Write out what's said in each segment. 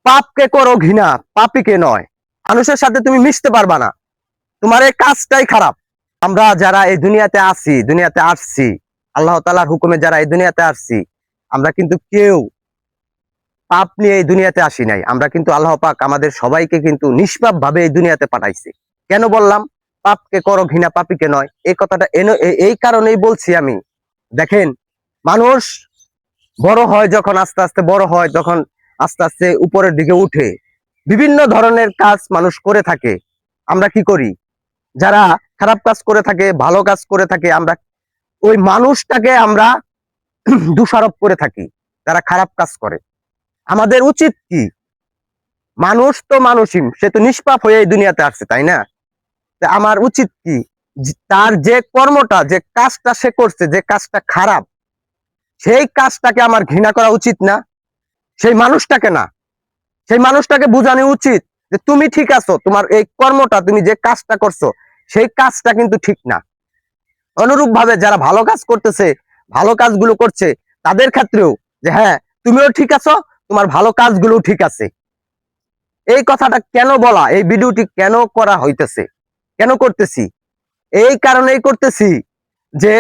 পাপকে করো ঘৃণা, পাপীকে নয়। মানুষের সাথে তুমি মিশতে পারবা না, তোমার এই কাজটাই খারাপ। আমরা যারা এই দুনিয়াতে আছি, দুনিয়াতে আসছি, আল্লাহ তাআলার হুকুমে যারা এই দুনিয়াতে আসছি, আমরা কিন্তু কেউ পাপ নিয়ে এই দুনিয়াতে আসি নাই। আমরা কিন্তু আল্লাহ পাক আমাদের সবাইকে কিন্তু নিষ্পাপ ভাবে এই দুনিয়াতে পাঠাইছে। কেন বললাম পাপকে করো ঘৃণা, পাপীকে নয়? এই কথাটা এই কারণেই বলছি আমি। দেখেন, মানুষ বড় হয় যখন, আস্তে আস্তে বড় হয়, যখন আস্তে আস্তে উপরের দিকে উঠে, বিভিন্ন ধরনের কাজ মানুষ করে থাকে। আমরা কি করি? যারা খারাপ কাজ করে থাকে, ভালো কাজ করে থাকে, আমরা ওই মানুষটাকে আমরা দোষারোপ করে থাকি যারা খারাপ কাজ করে। আমাদের উচিত কি? মানুষ তো মানুষই, সে তো নিষ্পাপ হয়ে এই দুনিয়াতে আসছে, তাই না? আমার উচিত কি? তার যে কর্মটা, যে কাজটা সে করছে, যে কাজটা খারাপ, সেই কাজটাকে আমার ঘৃণা করা উচিত না? সেই মানুষটাকে না, সেই মানুষটাকে বোঝানো উচিত যে তুমি ঠিক আছো, তোমার এই কর্মটা, তুমি যে কাজটা করছো, সেই কাজটা কিন্তু ঠিক না। অনুরূপ ভাবে যারা ভালো কাজ করতেছে, ভালো কাজগুলো করছে, তাদের ক্ষেত্রেও যে হ্যাঁ, তুমিও ঠিক আছো, তোমার ভালো কাজগুলো ঠিক আছে। এই কথাটা কেন বলা, এই ভিডিওটি কেন করা হইতেছে, কেন করতেছি? এই কারণেই করতেছি যে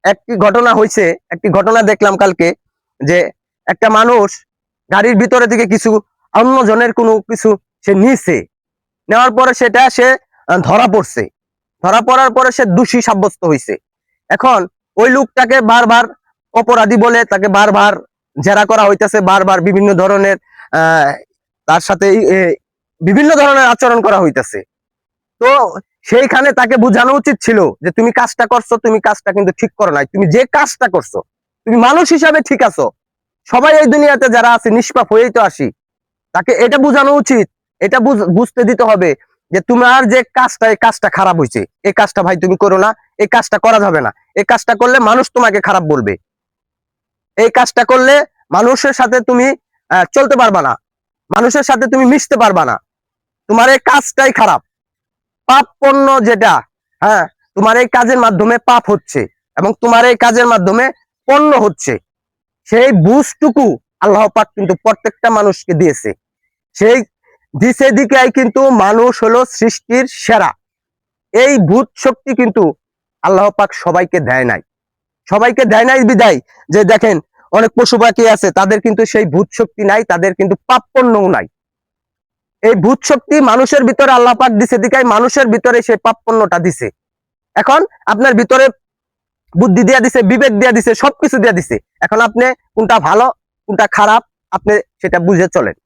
একটি ঘটনা হয়েছে, একটি ঘটনা দেখলাম কালকে, যে একটা মানুষ গাড়ির ভিতরে থেকে কিছু অন্যজনের কোনো কিছু সে নিছে, নেওয়ার পরে সেটা সে ধরা পড়ছে। ধরা পড়ার পরে সে দোষী সাব্যস্ত হয়েছে। এখন ওই লোকটাকে বারবার অপরাধী বলে তাকে বারবার জেরা করা হইতেছে, বারবার বিভিন্ন ধরনের আহ তার সাথে বিভিন্ন ধরনের আচরণ করা হইতেছে। তো সেইখানে তাকে বোঝানো উচিত ছিল যে তুমি কাজটা করছো, তুমি কাজটা কিন্তু ঠিক করো নাই। তুমি যে কাজটা করছো, তুমি মানুষ হিসাবে ঠিক আছো। সবাই এই দুনিয়াতে যারা আছে নিষ্পাপ হয়েই তো আসি। তাকে এটা বোঝানো উচিত, এটা বুঝতে দিতে হবে যে তোমার যে কাজটা, এই কাজটা খারাপ হয়েছে, এই কাজটা ভাই তুমি করো না, এই কাজটা করা যাবে না। এই কাজটা করলে মানুষ তোমাকে খারাপ বলবে, এই কাজটা করলে মানুষের সাথে তুমি চলতে পারবা না, মানুষের সাথে তুমি মিশতে পারবা না, তোমার এই কাজটাই খারাপ। পাপ পণ্য যেটা, হ্যাঁ, তোমার এই কাজের মাধ্যমে পাপ হচ্ছে এবং তোমার এই কাজের মাধ্যমে পণ্য হচ্ছে। সেই বুঝটুকু আল্লাহ পাক কিন্তু প্রত্যেকটা মানুষকে দিয়েছে। সেই দিছে দিকেই কিন্তু মানুষ হলো সৃষ্টির সেরা। এই ভূত শক্তি কিন্তু আল্লাহ পাক সবাইকে দেয় নাই, সবাইকে দেয় নাই বিদায় যে দেখেন অনেক পশু পাখি আছে, তাদের কিন্তু সেই ভূত শক্তি নাই, তাদের কিন্তু পাপ পণ্যও নাই। এই ভূত শক্তি মানুষের ভিতরে আল্লাহ পাক দিছে দিকাই মানুষের ভিতরে সেই পাপ পণ্যটা দিছে। এখন আপনার ভিতরে বুদ্ধি দিয়া দিছে, বিবেক দিয়া দিছে, সবকিছু দিয়া দিছে। এখন আপনি কোনটা ভালো, কোনটা খারাপ, আপনি সেটা বুঝে চলেন।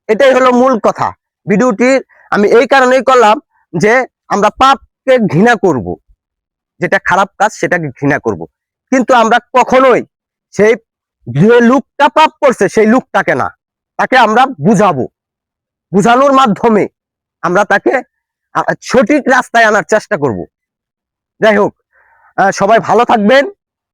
এটাই হলো মূল কথা। ভিডিওটি আমি এই কারণেই করলাম যে আমরা পাপকে ঘৃণা করব, যেটা খারাপ কাজ সেটাকে ঘৃণা করব, কিন্তু আমরা কখনোই সেই যে লোকটা পাপ করছে সেই লোকটাকে না, তাকে আমরা বুঝাবো। বুঝানোর মাধ্যমে আমরা তাকে সঠিক রাস্তায় আনার চেষ্টা করব। যাই হোক, সবাই ভালো থাকবেন।